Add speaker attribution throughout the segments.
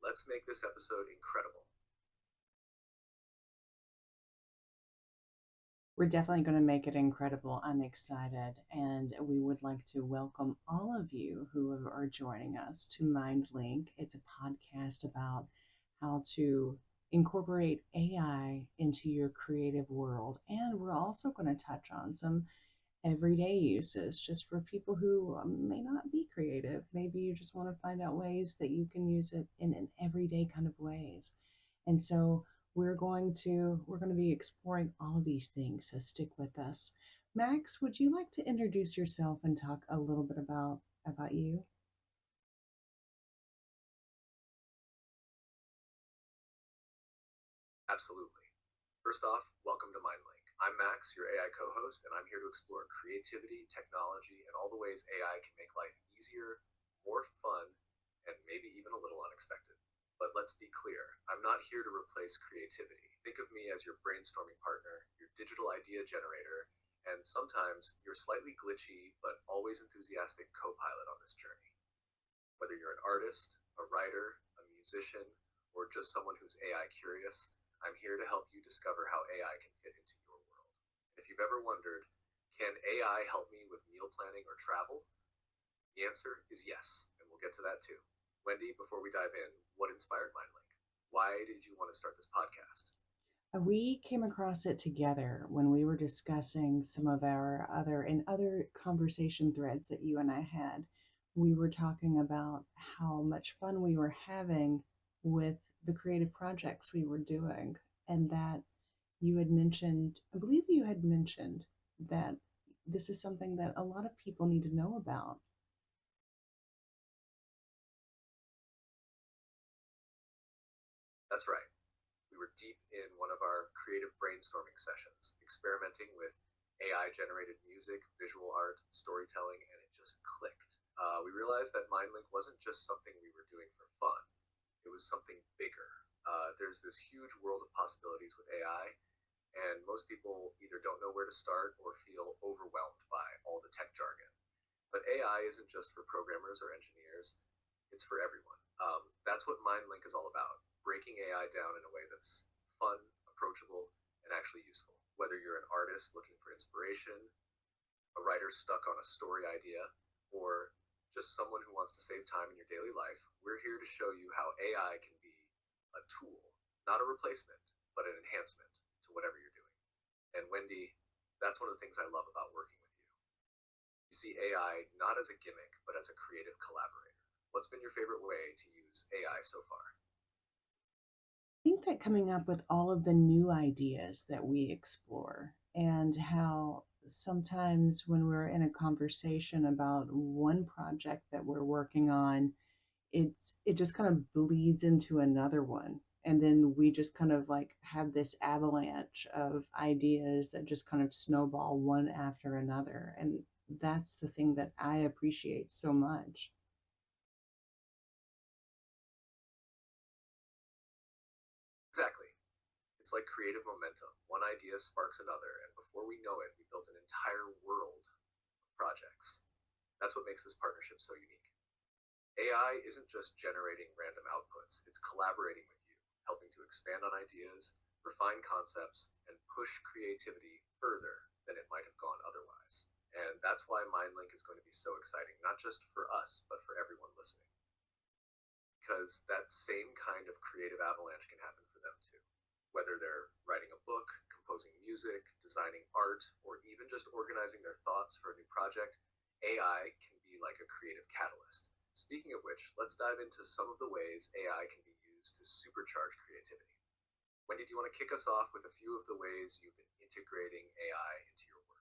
Speaker 1: Let's make this episode incredible.
Speaker 2: We're definitely going to make it incredible. I'm excited. And we would like to welcome all of you who are joining us to MindLink. It's a podcast about how to incorporate AI into your creative world. And we're also going to touch on some everyday uses just for people who may not be creative. Maybe you just want to find out ways that you can use it in an everyday kind of ways. And so we're going to be exploring all of these things. So stick with us. Max, would you like to introduce yourself and talk a little bit about you?
Speaker 1: Absolutely. First off, welcome to MindLink. I'm Max, your AI co host, and I'm here to explore creativity, technology, and all the ways AI can make life easier, more fun, and maybe even a little unexpected. But let's be clear, I'm not here to replace creativity. Think of me as your brainstorming partner, your digital idea generator, and sometimes your slightly glitchy but always enthusiastic co pilot on this journey. Whether you're an artist, a writer, a musician, or just someone who's AI curious, I'm here to help you discover how AI can fit into your world. If you've ever wondered, can AI help me with meal planning or travel? The answer is yes, and we'll get to that too. Wendy, before we dive in, what inspired MindLink? Why did you want to start this podcast?
Speaker 2: We came across it together when we were discussing some of our other conversation threads that you and I had. We were talking about how much fun we were having with the creative projects we were doing, and that you had mentioned, I believe you had mentioned that this is something that a lot of people need to know about.
Speaker 1: That's right. We were deep in one of our creative brainstorming sessions, experimenting with AI generated music, visual art, storytelling, and it just clicked. We realized that MindLink wasn't just something we were doing for fun, it was something bigger. There's this huge world of possibilities with AI, and most people either don't know where to start or feel overwhelmed by all the tech jargon. But AI isn't just for programmers or engineers, it's for everyone. That's what MindLink is all about, breaking AI down in a way that's fun, approachable, and actually useful. Whether you're an artist looking for inspiration, a writer stuck on a story idea, or just someone who wants to save time in your daily life, we're here to show you how AI can be a tool, not a replacement, but an enhancement to whatever you're doing. And Wendy, that's one of the things I love about working with you. You see AI not as a gimmick, but as a creative collaborator. What's been your favorite way to use AI so far?
Speaker 2: I think that coming up with all of the new ideas that we explore, and how sometimes when we're in a conversation about one project that we're working on, it just kind of bleeds into another one, and then we just kind of like have this avalanche of ideas that just kind of snowball one after another, and that's the thing that I appreciate so much.
Speaker 1: Exactly. It's like creative momentum. One idea sparks another, and before we know it, we built an entire world of projects. That's what makes this partnership so unique. AI isn't just generating random outputs, it's collaborating with you, helping to expand on ideas, refine concepts, and push creativity further than it might have gone otherwise. And that's why MindLink is going to be so exciting, not just for us, but for everyone listening. Because that same kind of creative avalanche can happen for them too. Whether they're writing a book, composing music, designing art, or even just organizing their thoughts for a new project, AI can be like a creative catalyst. Speaking of which, let's dive into some of the ways AI can be used to supercharge creativity. Wendy, do you want to kick us off with a few of the ways you've been integrating AI into your work?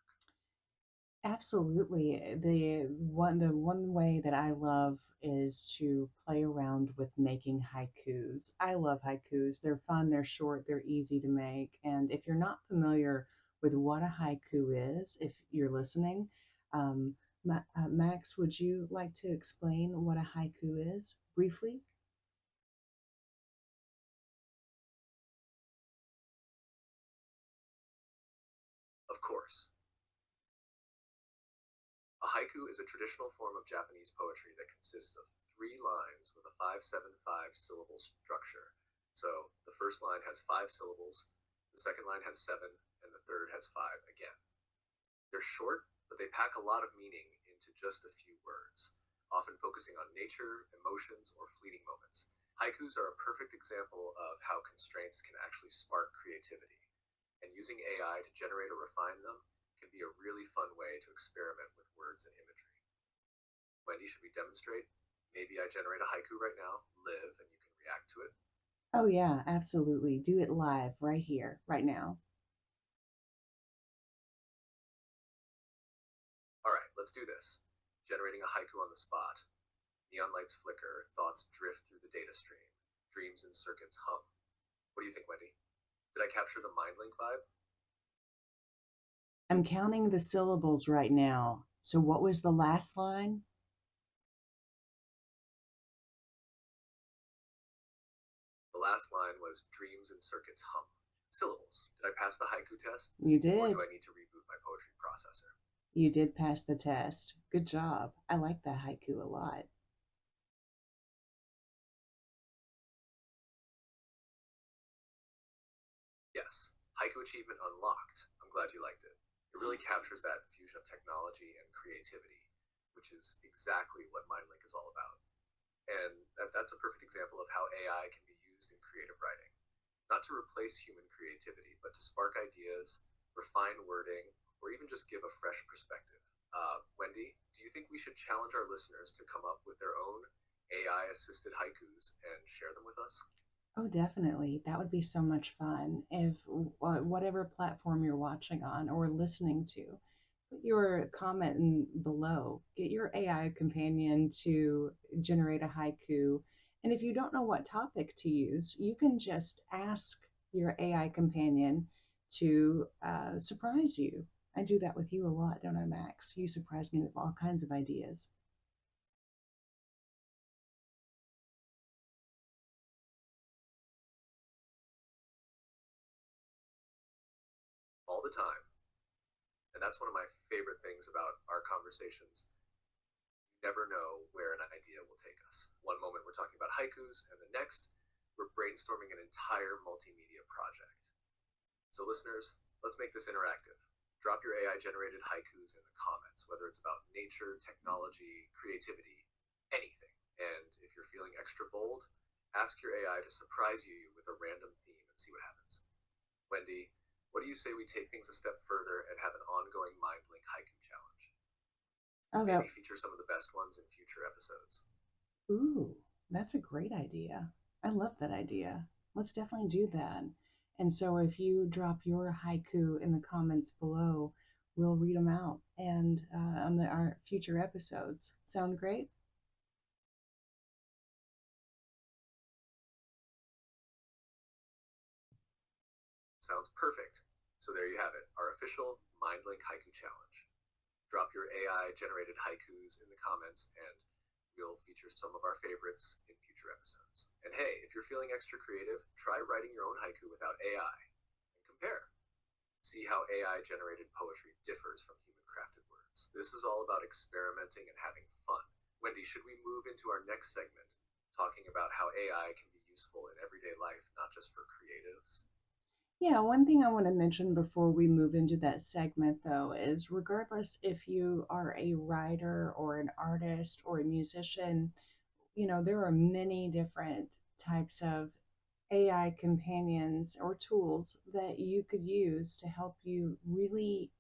Speaker 2: Absolutely. The one way that I love is to play around with making haikus. I love haikus. They're fun, they're short, they're easy to make. And if you're not familiar with what a haiku is, if you're listening, um, Max, would you like to explain what a haiku is briefly?
Speaker 1: Of course, a haiku is a traditional form of Japanese poetry that consists of 3 lines with a 5-7-5 syllable structure. So the first line has 5 syllables, the second line has 7, and the third has 5 again. They're short, but they pack a lot of meaning into just a few words, often focusing on nature, emotions, or fleeting moments. Haikus are a perfect example of how constraints can actually spark creativity, and using AI to generate or refine them can be a really fun way to experiment with words and imagery. Wendy, should we demonstrate? Maybe I generate a haiku right now, live, and you can react to it.
Speaker 2: Oh, yeah, absolutely. Do it live right here, right now.
Speaker 1: All right, let's do this. Generating a haiku on the spot. Neon lights flicker, thoughts drift through the data stream, dreams and circuits hum. What do you think, Wendy? Did I capture the MindLink vibe?
Speaker 2: I'm counting the syllables right now. So, what was the last line?
Speaker 1: The last line was dreams and circuits hum. Syllables. Did I pass the haiku test?
Speaker 2: You
Speaker 1: Or
Speaker 2: did.
Speaker 1: do I need to reboot my poetry processor?
Speaker 2: You did pass the test. Good job. I like that haiku a lot.
Speaker 1: Yes. Haiku achievement unlocked. I'm glad you liked it. It really captures that fusion of technology and creativity, which is exactly what MindLink is all about. And that's a perfect example of how AI can be used in creative writing. Not to replace human creativity, but to spark ideas, refine wording, or even just give a fresh perspective. Wendy, do you think we should challenge our listeners to come up with their own AI assisted haikus and share them with us?
Speaker 2: Oh, definitely. That would be so much fun if whatever platform you're watching on or listening to, put your comment below. Get your AI companion to generate a haiku. And if you don't know what topic to use, you can just ask your AI companion to surprise you. I do that with you a lot, don't I, Max? You surprise me with all kinds of ideas.
Speaker 1: All the time. And that's one of my favorite things about our conversations. You never know where an idea will take us. One moment we're talking about haikus, and the next we're brainstorming an entire multimedia project. So, listeners, let's make this interactive. Drop your AI generated haikus in the comments, whether it's about nature, technology, creativity, anything. And if you're feeling extra bold, ask your AI to surprise you with a random theme and see what happens. Wendy, what do you say we take things a step further and have an ongoing MindLink Haiku challenge?
Speaker 2: Oh,
Speaker 1: Maybe feature some of the best ones in future episodes.
Speaker 2: ooh, that's a great idea. I love that idea. Let's definitely do that. And so if you drop your haiku in the comments below, we'll read them out and on our future episodes. Sound great?
Speaker 1: Sounds perfect. So there you have it, our official MindLink Haiku challenge. Drop your AI generated haikus in the comments and we'll feature some of our favorites in future episodes. And hey, if you're feeling extra creative, try writing your own haiku without AI and compare. See how AI generated poetry differs from human crafted words. This is all about experimenting and having fun. Wendy, should we move into our next segment, talking about how AI can be useful in everyday life, not just for creatives?
Speaker 2: Yeah, one thing I want to mention before we move into that segment, though, is regardless if you are a writer or an artist or a musician, there are many different types of AI companions or tools that you could use to help you really,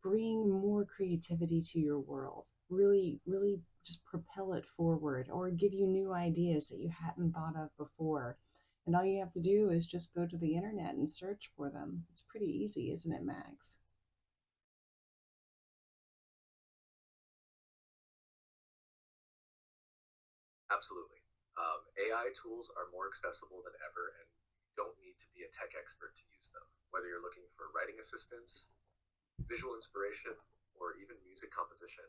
Speaker 2: bring more creativity to your world. Really, really just propel it forward or give you new ideas that you hadn't thought of before. And all you have to do is just go to the internet and search for them. It's pretty easy, isn't it, Max?
Speaker 1: Absolutely. AI tools are more accessible than ever, and you don't need to be a tech expert to use them. Whether you're looking for writing assistance, visual inspiration, or even music composition,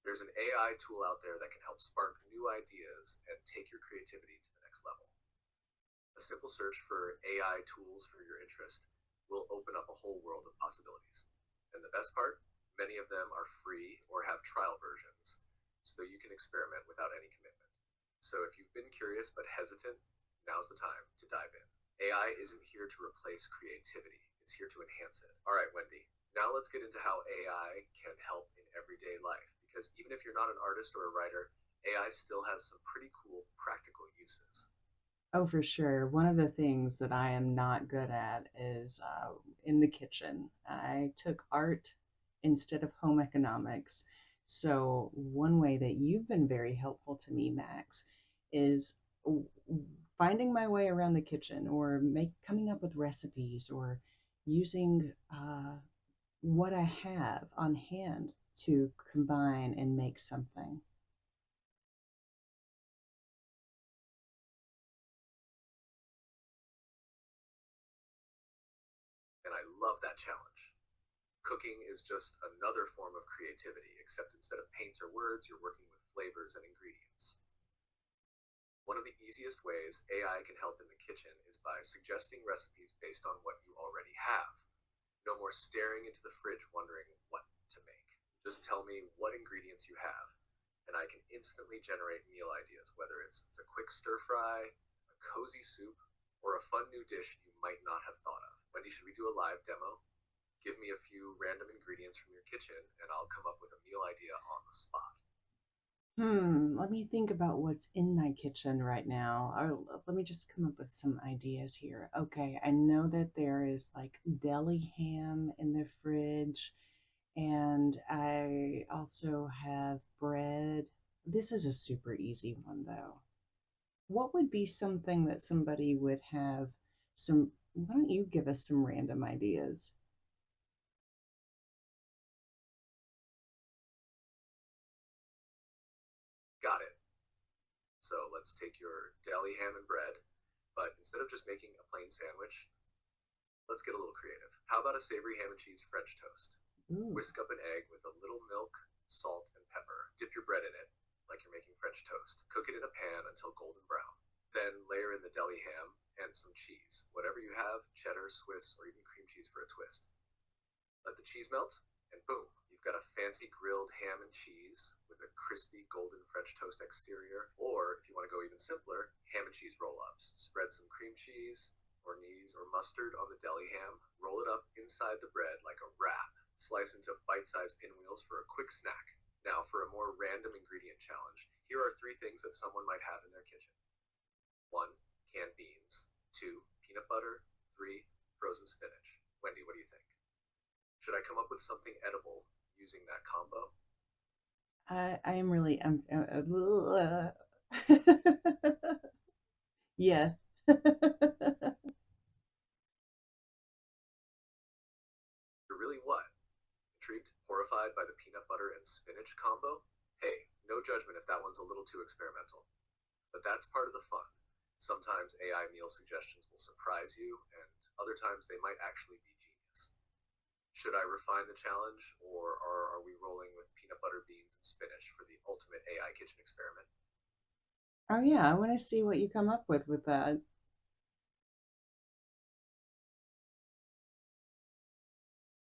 Speaker 1: there's an AI tool out there that can help spark new ideas and take your creativity to the next level. A simple search for AI tools for your interest will open up a whole world of possibilities. And the best part? Many of them are free or have trial versions, so you can experiment without any commitment. So if you've been curious but hesitant, now's the time to dive in. AI isn't here to replace creativity, it's here to enhance it. All right, Wendy, now let's get into how AI can help in everyday life. Because even if you're not an artist or a writer, AI still has some pretty cool practical uses.
Speaker 2: Oh, for sure. One of the things that I am not good at is in the kitchen. I took art instead of home economics. So, one way that you've been very helpful to me, Max, is w- finding my way around the kitchen or coming up with recipes or using what I have on hand to combine and make something.
Speaker 1: And I love that challenge. Cooking is just another form of creativity, except instead of paints or words, you're working with flavors and ingredients. One of the easiest ways AI can help in the kitchen is by suggesting recipes based on what you already have. No more staring into the fridge wondering what to make. Just tell me what ingredients you have, and I can instantly generate meal ideas, whether it's a quick stir fry, a cozy soup, or a fun new dish you might not have thought of. Wendy, should we do a live demo? Give me a few random ingredients from your kitchen, and I'll come up with a meal idea on the spot.
Speaker 2: Let me think about what's in my kitchen right now. Let me just come up with some ideas here. Okay, I know that there is like deli ham in the fridge, and I also have bread. This is a super easy one though. What would be something that somebody would have some? Why don't you give us some random ideas?
Speaker 1: Got it. So let's take your deli ham and bread, but instead of just making a plain sandwich, let's get a little creative. How about a savory ham and cheese French toast?
Speaker 2: Ooh,
Speaker 1: Whisk up an egg with a little milk, salt, and pepper. Dip your bread in it, like you're making French toast. Cook it in a pan until golden brown. Then layer in the deli ham and some cheese. Whatever you have, cheddar, Swiss, or even cream cheese for a twist. Let the cheese melt, and boom, you've got a fancy grilled ham and cheese with a crispy golden French toast exterior. Or, if you want to go even simpler, ham and cheese roll ups. Spread some cream cheese, or anise, or mustard on the deli ham. Roll it up inside the bread like a wrap. Slice into bite sized pinwheels for a quick snack. Now, for a more random ingredient challenge, here are three things that someone might have in their kitchen: one, canned beans; two, peanut butter; three, frozen spinach. Wendy, what do you think? Should I come up with something edible using that combo?
Speaker 2: I am really yeah.
Speaker 1: You're really what? Intrigued? Horrified by the peanut butter and spinach combo? Hey, no judgment if that one's a little too experimental. But that's part of the fun. Sometimes AI meal suggestions will surprise you, and other times they might actually be genius. Should I refine the challenge, or are we rolling with peanut butter, beans, and spinach for the ultimate AI kitchen experiment?
Speaker 2: Oh yeah, I want to see what you come up with that.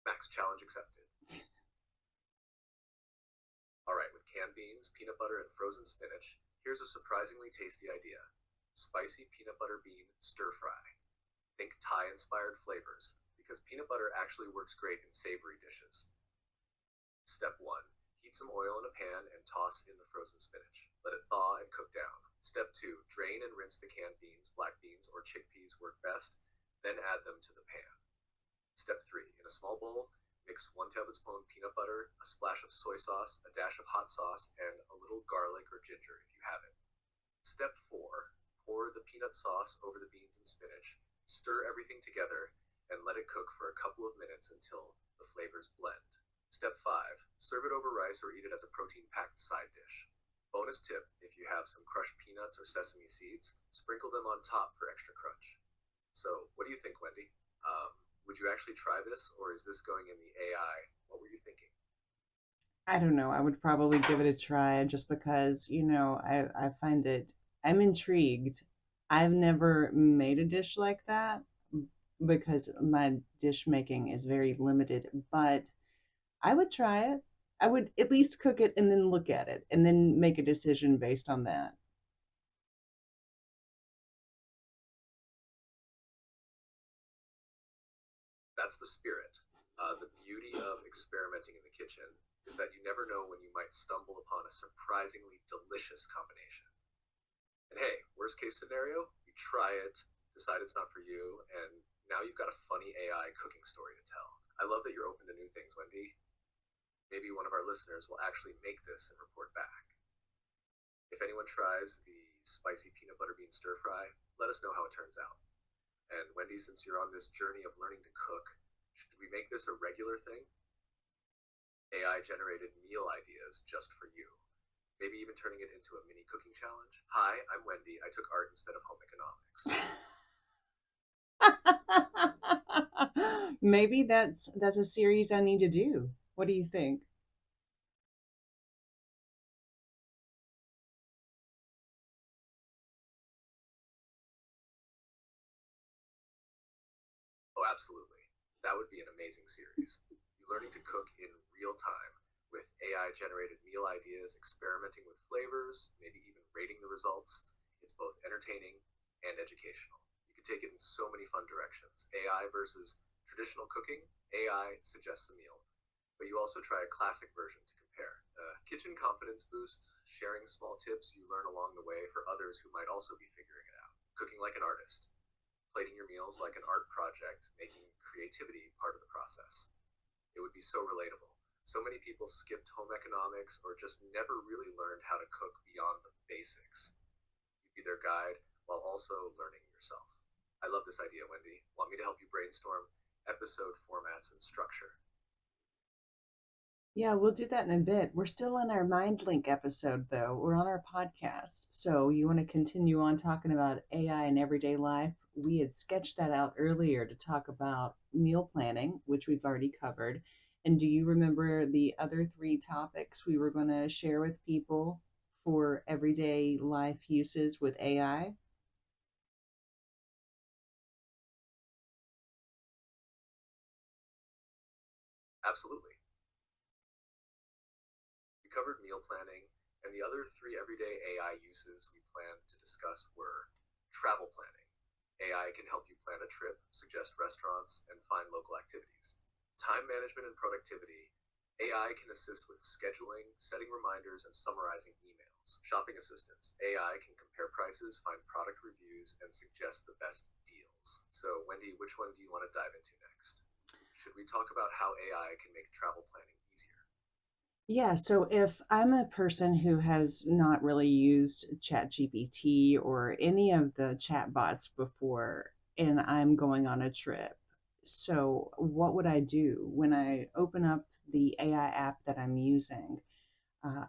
Speaker 1: Max, challenge accepted. Alright, with canned beans, peanut butter, and frozen spinach, here's a surprisingly tasty idea: spicy peanut butter bean stir fry. Think Thai inspired flavors, because peanut butter actually works great in savory dishes. Step 1: heat some oil in a pan and toss in the frozen spinach. Let it thaw and cook down. Step 2: drain and rinse the canned beans; black beans or chickpeas work best, then add them to the pan. Step 3: in a small bowl, mix 1 tablespoon peanut butter, a splash of soy sauce, a dash of hot sauce, and a little garlic or ginger if you have it. Step 4: pour the peanut sauce over the beans and spinach, stir everything together, and let it cook for a couple of minutes until the flavors blend. Step 5: serve it over rice or eat it as a protein packed side dish. Bonus tip: if you have some crushed peanuts or sesame seeds, sprinkle them on top for extra crunch. So, what do you think, Wendy? Would you actually try this, or is this going in the AI? What were you thinking?
Speaker 2: I don't know. I would probably give it a try just because, I find I'm intrigued. I've never made a dish like that because my dish making is very limited, but I would try it. I would at least cook it and then look at it and then make a decision based on that.
Speaker 1: That's the spirit. The beauty of experimenting in the kitchen is that you never know when you might stumble upon a surprisingly delicious combination. And hey, worst case scenario, you try it, decide it's not for you, and now you've got a funny AI cooking story to tell. I love that you're open to new things, Wendy. Maybe one of our listeners will actually make this and report back. If anyone tries the spicy peanut butter bean stir fry, let us know how it turns out. And Wendy, since you're on this journey of learning to cook, should we make this a regular thing? AI generated meal ideas just for you. Maybe even turning it into a mini cooking challenge. Hi, I'm Wendy. I took art instead of home economics.
Speaker 2: Maybe that's a series I need to do. What do you think?
Speaker 1: Oh, absolutely. That would be an amazing series. You learning to cook in real time with AI generated meal ideas, experimenting with flavors, maybe even rating the results. It's both entertaining and educational. You can take it in so many fun directions. AI versus traditional cooking, AI suggests a meal, but you also try a classic version to compare. Kitchen confidence boost, sharing small tips you learn along the way for others who might also be figuring it out. Cooking like an artist, plating your meals like an art project, making creativity part of the process. It would be so relatable. So many people skipped home economics or just never really learned how to cook beyond the basics. You'd be their guide while also learning yourself. I love this idea, Wendy. Want me to help you brainstorm episode formats and structure?
Speaker 2: Yeah, we'll do that in a bit. We're still in our MindLink episode, though. We're on our podcast. So, you want to continue on talking about AI in everyday life? We had sketched that out earlier to talk about meal planning, which we've already covered. And do you remember the other three topics we were going to share with people for everyday life uses with AI?
Speaker 1: Absolutely. We covered meal planning, and the other three everyday AI uses we planned to discuss were travel planning. AI can help you plan a trip, suggest restaurants, and find local activities. Time management and productivity. AI can assist with scheduling, setting reminders, and summarizing emails. Shopping assistance. AI can compare prices, find product reviews, and suggest the best deals. So, Wendy, which one do you want to dive into next? Should we talk about how AI can make travel planning easier?
Speaker 2: Yeah, so if I'm a person who has not really used ChatGPT or any of the chatbots before and I'm going on a trip, so what would I do when I open up the AI app that I'm using? Uh,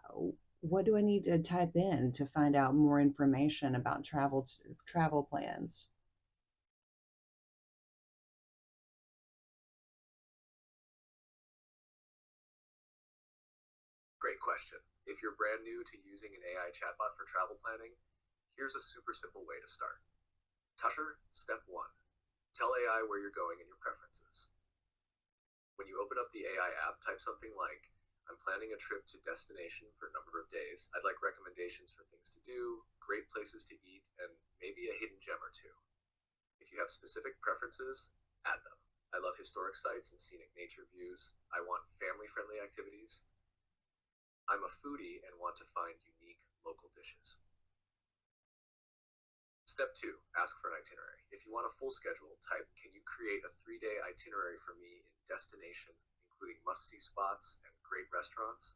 Speaker 2: what do I need to type in to find out more information about travel plans?
Speaker 1: Great question. If you're brand new to using an AI chatbot for travel planning, here's a super simple way to start. Tusher, step one. Tell AI where you're going and your preferences. When you open up the AI app, type something like, I'm planning a trip to destination for a number of days. I'd like recommendations for things to do, great places to eat, and maybe a hidden gem or two. If you have specific preferences, add them. I love historic sites and scenic nature views. I want family friendly activities. I'm a foodie and want to find unique local dishes. Step two, ask for an itinerary. If you want a full schedule, type, can you create a 3-day itinerary for me in destination, including must see spots and great restaurants?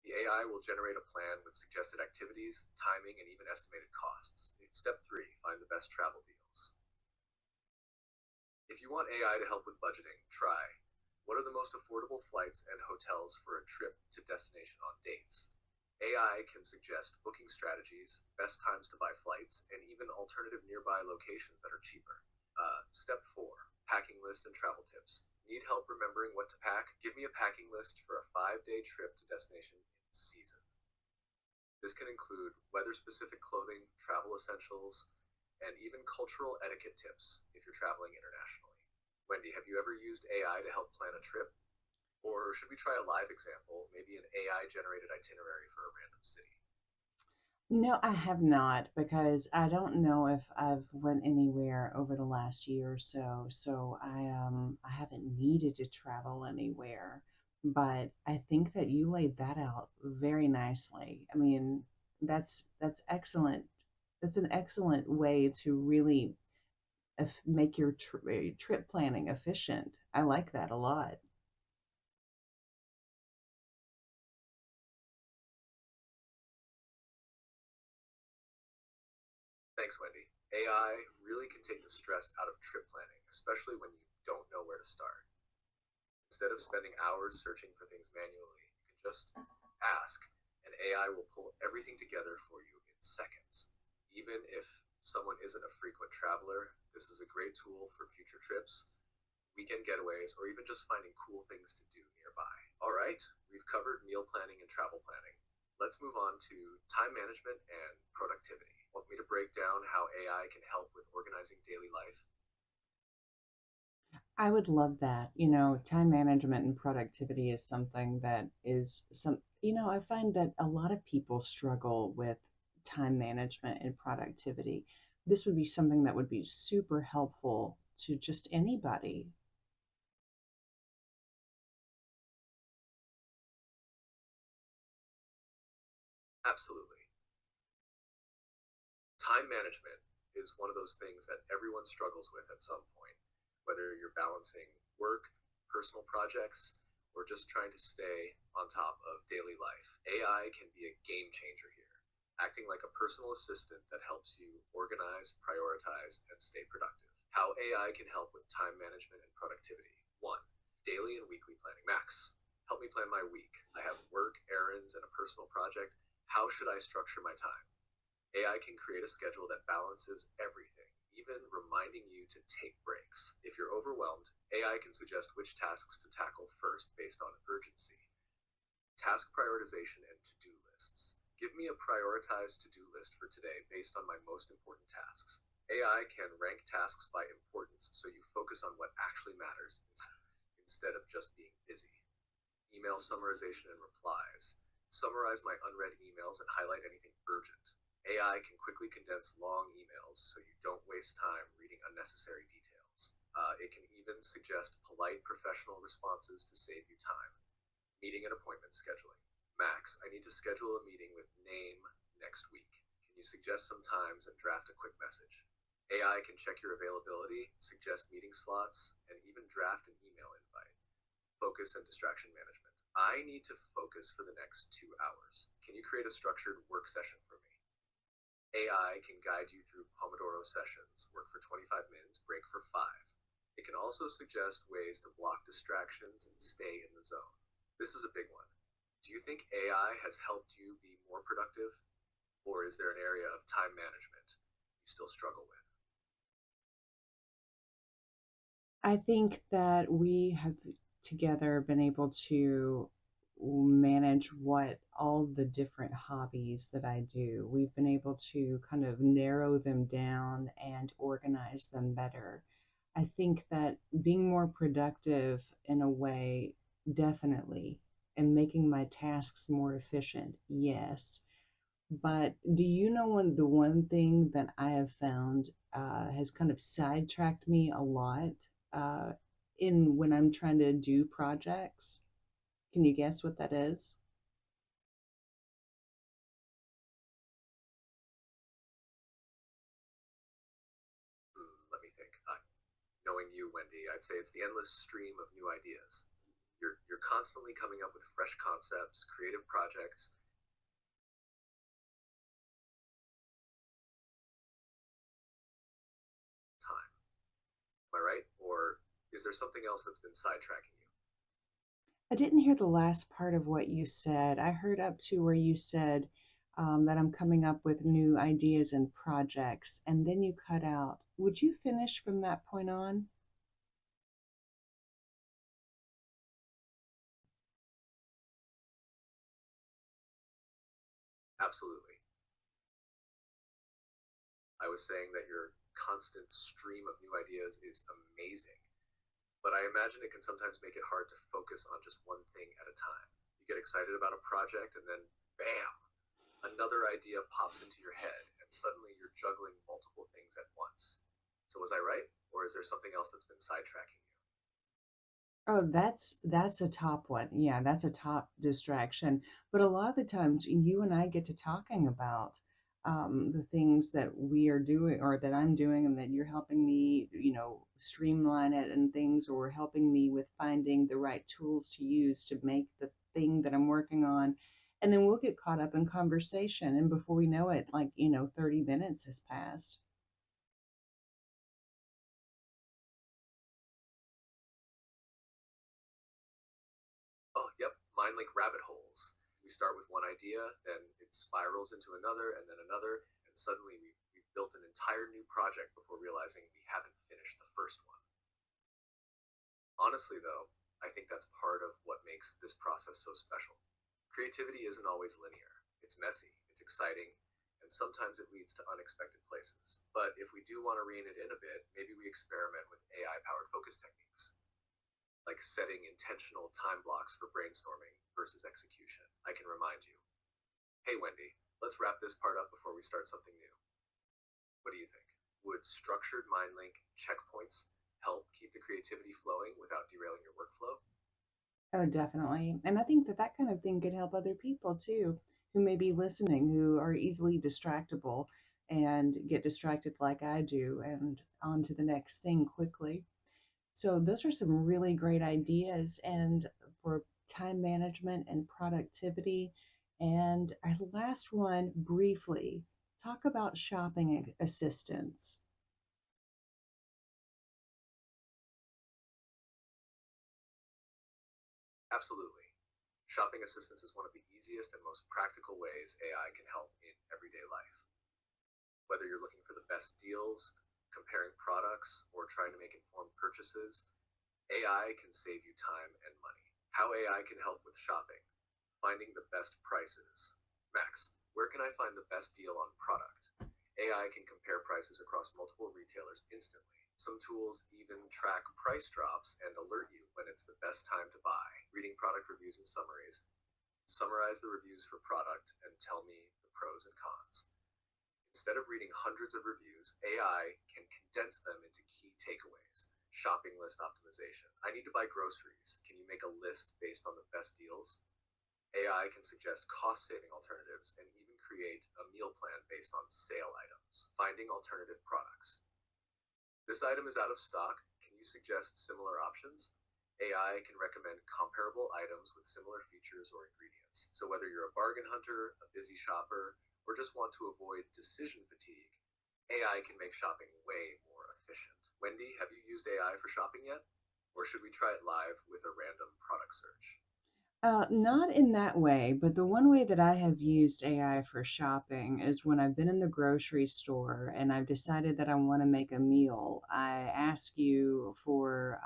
Speaker 1: The AI will generate a plan with suggested activities, timing, and even estimated costs. Step three, find the best travel deals. If you want AI to help with budgeting, try, what are the most affordable flights and hotels for a trip to destination on dates? AI can suggest booking strategies, best times to buy flights, and even alternative nearby locations that are cheaper. Step four, packing list and travel tips. Need help remembering what to pack? Give me a packing list for a 5-day trip to destination in season. This can include weather specific clothing, travel essentials, and even cultural etiquette tips if you're traveling internationally. Wendy, have you ever used AI to help plan a trip? Or should we try a live example, maybe an AI generated itinerary for a random city?
Speaker 2: No, I have not because I don't know if I've went anywhere over the last year or so. So I haven't needed to travel anywhere. But I think that you laid that out very nicely. I mean, that's excellent. That's an excellent way to really make your trip planning efficient. I like that a lot.
Speaker 1: Thanks, Wendy. AI really can take the stress out of trip planning, especially when you don't know where to start. Instead of spending hours searching for things manually, you can just ask, and AI will pull everything together for you in seconds. Even if someone isn't a frequent traveler, this is a great tool for future trips, weekend getaways, or even just finding cool things to do nearby. All right, we've covered meal planning and travel planning. Let's move on to time management and productivity. Want me to break down how AI can help with organizing daily life?
Speaker 2: I would love that. You know, time management and productivity is something that is I find that a lot of people struggle with time management and productivity. This would be something that would be super helpful to just anybody.
Speaker 1: Absolutely. Time management is one of those things that everyone struggles with at some point, whether you're balancing work, personal projects, or just trying to stay on top of daily life. AI can be a game changer here, acting like a personal assistant that helps you organize, prioritize, and stay productive. How AI can help with time management and productivity. One, daily and weekly planning. Max, help me plan my week. I have work, errands, and a personal project. How should I structure my time? AI can create a schedule that balances everything, even reminding you to take breaks. If you're overwhelmed, AI can suggest which tasks to tackle first based on urgency. Task prioritization and to do lists. Give me a prioritized to do list for today based on my most important tasks. AI can rank tasks by importance so you focus on what actually matters instead of just being busy. Email summarization and replies. Summarize my unread emails and highlight anything urgent. AI can quickly condense long emails so you don't waste time reading unnecessary details. It can even suggest polite professional responses to save you time. Meeting and appointment scheduling. Max, I need to schedule a meeting with name next week. Can you suggest some times and draft a quick message? AI can check your availability, suggest meeting slots, and even draft an email invite. Focus and distraction management. I need to focus for the next 2 hours. Can you create a structured work session for me? AI can guide you through Pomodoro sessions, work for 25 minutes, break for 5. It can also suggest ways to block distractions and stay in the zone. This is a big one. Do you think AI has helped you be more productive? Or is there an area of time management you still struggle with?
Speaker 2: I think that we have together been able to manage what all the different hobbies that I do. We've been able to kind of narrow them down and organize them better. I think that being more productive in a way, definitely, and making my tasks more efficient, yes. But do you know the one thing that I have found has kind of sidetracked me a lot uh, in when I'm trying to do projects? Can you guess what that is?
Speaker 1: Let me think. Knowing you, Wendy, I'd say it's the endless stream of new ideas. You're constantly coming up with fresh concepts, creative projects. Time. Am I right? Or is there something else that's been sidetracking you?
Speaker 2: I didn't hear the last part of what you said. I heard up to where you said that I'm coming up with new ideas and projects, and then you cut out. Would you finish from that point on?
Speaker 1: Absolutely. I was saying that your constant stream of new ideas is amazing. but I imagine it can sometimes make it hard to focus on just one thing at a time. You get excited about a project and then bam, another idea pops into your head and suddenly you're juggling multiple things at once. So was I right? Or is there something else that's been sidetracking you?
Speaker 2: Oh, that's a top one. Yeah, that's a top distraction. But a lot of the times you and I get to talking about the things that we are doing or that I'm doing and that you're helping me, streamline it and things, or helping me with finding the right tools to use to make the thing that I'm working on. And then we'll get caught up in conversation. And before we know it, 30 minutes has passed.
Speaker 1: Oh, yep, mine like rabbit holes. We start with one idea, then it spirals into another, and then another, and suddenly we've built an entire new project before realizing we haven't finished the first one. Honestly, though, I think that's part of what makes this process so special. Creativity isn't always linear. It's messy, it's exciting, and sometimes it leads to unexpected places. But if we do want to rein it in a bit, maybe we experiment with AI powered focus techniques, like setting intentional time blocks for brainstorming versus execution. I can remind you, hey, Wendy, let's wrap this part up before we start something new. What do you think? Would structured MindLink checkpoints help keep the creativity flowing without derailing your workflow?
Speaker 2: Oh, definitely. And I think that that kind of thing could help other people too, who may be listening, who are easily distractible and get distracted like I do and on to the next thing quickly. So, those are some really great ideas and for time management and productivity. And our last one, briefly, talk about shopping assistance.
Speaker 1: Absolutely. Shopping assistance is one of the easiest and most practical ways AI can help in everyday life. Whether you're looking for the best deals, comparing products, or trying to make informed purchases, AI can save you time and money. How AI can help with shopping. Finding the best prices. Max, where can I find the best deal on product? AI can compare prices across multiple retailers instantly. Some tools even track price drops and alert you when it's the best time to buy. Reading product reviews and summaries. Summarize the reviews for product and tell me the pros and cons. Instead of reading hundreds of reviews, AI can condense them into key takeaways. Shopping list optimization. I need to buy groceries. Can you make a list based on the best deals? AI can suggest cost saving alternatives and even create a meal plan based on sale items. Finding alternative products. This item is out of stock. Can you suggest similar options? AI can recommend comparable items with similar features or ingredients. So, whether you're a bargain hunter, a busy shopper, or just want to avoid decision fatigue, AI can make shopping way more efficient. Wendy, have you used AI for shopping yet? Or should we try it live with a random product search?
Speaker 2: Not in that way, but the one way that I have used AI for shopping is when I've been in the grocery store and I've decided that I want to make a meal. I ask you for,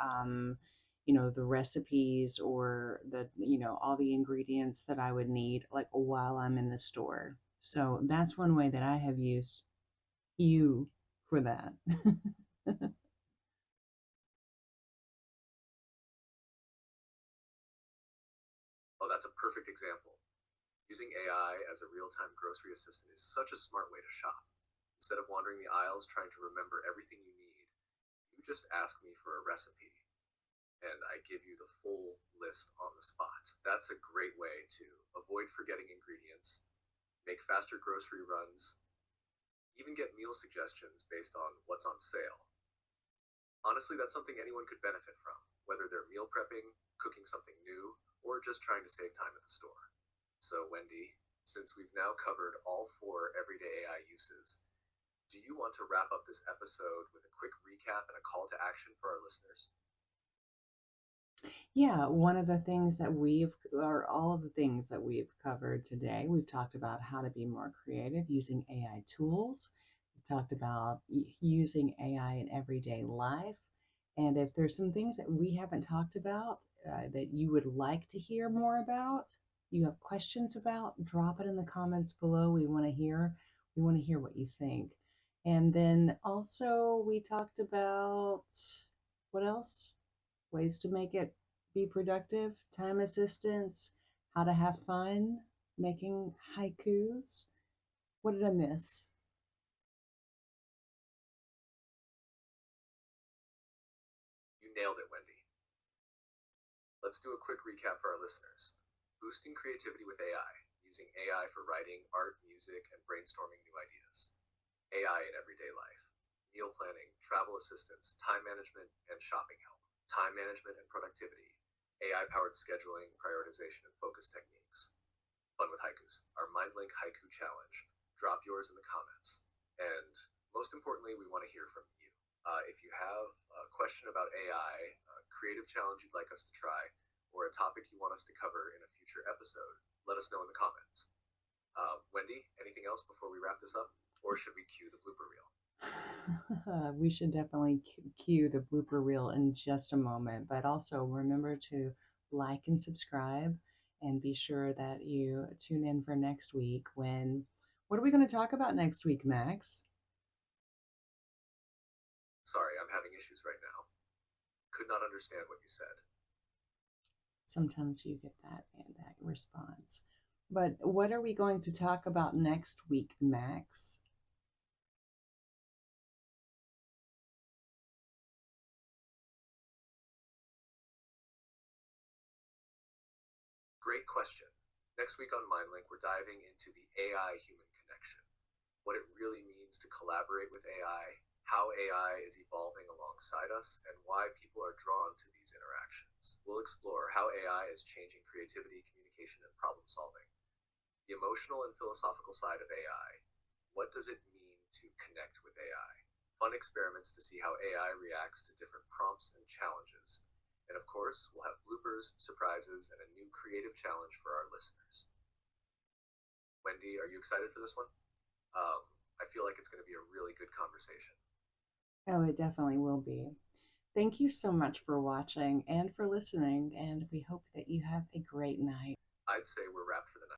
Speaker 2: the recipes or all the ingredients that I would need, like while I'm in the store. So that's one way that I have used you for that.
Speaker 1: Oh, that's a perfect example. Using AI as a real time grocery assistant is such a smart way to shop. Instead of wandering the aisles trying to remember everything you need, you just ask me for a recipe and I give you the full list on the spot. That's a great way to avoid forgetting ingredients, make faster grocery runs, even get meal suggestions based on what's on sale. Honestly, that's something anyone could benefit from, whether they're meal prepping, cooking something new, or just trying to save time at the store. So, Wendy, since we've now covered all four everyday AI uses, do you want to wrap up this episode with a quick recap and a call to action for our listeners?
Speaker 2: Yeah, one of the things that or all of the things that we've covered today, we've talked about how to be more creative using AI tools. We've talked about using AI in everyday life. And if there's some things that we haven't talked about that you would like to hear more about, you have questions about, drop it in the comments below. We want to hear what you think. And then also we talked about what else? ways to make it be productive, time assistance, how to have fun making haikus. What did I miss?
Speaker 1: You nailed it, Wendy. Let's do a quick recap for our listeners. Boosting creativity with AI, using AI for writing, art, music, and brainstorming new ideas. AI in everyday life. Meal planning, travel assistance, time management, and shopping help. Time management and productivity. AI-powered scheduling, prioritization, and focus techniques. Fun with haikus. Our MindLink Haiku Challenge. Drop yours in the comments. And most importantly, we want to hear from you. If you have a question about AI, a creative challenge you'd like us to try, or a topic you want us to cover in a future episode, let us know in the comments. Wendy, anything else before we wrap this up? Or should we cue the blooper reel?
Speaker 2: We should definitely cue the blooper reel in just a moment, but also remember to like and subscribe and be sure that you tune in for next week when what are we going to talk about next week, Max?
Speaker 1: Sorry, I'm having issues right now. Could not understand what you said.
Speaker 2: Sometimes you get that response. But what are we going to talk about next week, Max?
Speaker 1: Great question. Next week on MindLink, we're diving into the AI human connection, what it really means to collaborate with AI, how AI is evolving alongside us, and why people are drawn to these interactions. We'll explore how AI is changing creativity, communication, and problem solving, the emotional and philosophical side of AI. What does it mean to connect with AI? Fun experiments to see how AI reacts to different prompts and challenges. And of course, we'll have bloopers, surprises, and a new creative challenge for our listeners. Wendy, are you excited for this one? I feel like it's going to be a really good conversation.
Speaker 2: Oh, it definitely will be. Thank you so much for watching and for listening, and we hope that you have a great night.
Speaker 1: I'd say we're wrapped for the night.